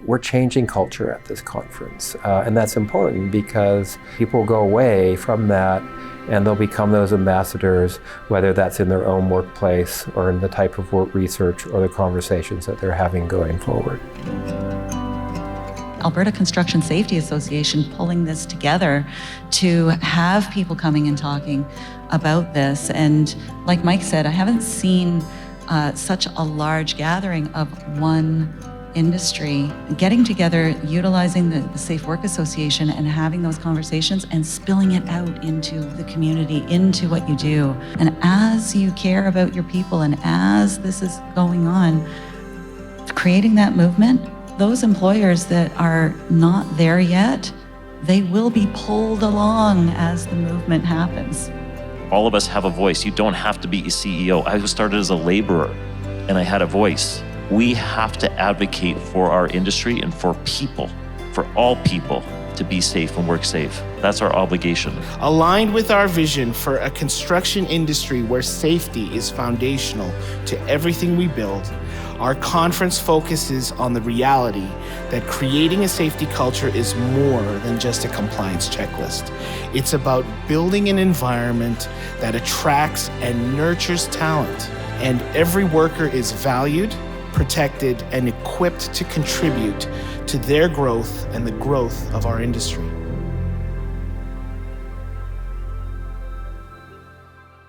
We're changing culture at this conference, and that's important because people go away from that and they'll become those ambassadors, whether that's in their own workplace or in the type of work research or the conversations that they're having going forward. Alberta Construction Safety Association pulling this together to have people coming and talking about this. And like Mike said, I haven't seen such a large gathering of one industry getting together, utilizing the Safe Work Association and having those conversations and spilling it out into the community, into what you do. And as you care about your people and as this is going on, creating that movement, those employers that are not there yet, they will be pulled along as the movement happens. All of us have a voice. You don't have to be a CEO. I started as a laborer and I had a voice. We have to advocate for our industry and for people, for all people, to be safe and work safe. That's our obligation. Aligned with our vision for a construction industry where safety is foundational to everything we build, our conference focuses on the reality that creating a safety culture is more than just a compliance checklist. It's about building an environment that attracts and nurtures talent, and every worker is valued, protected, and equipped to contribute to their growth and the growth of our industry.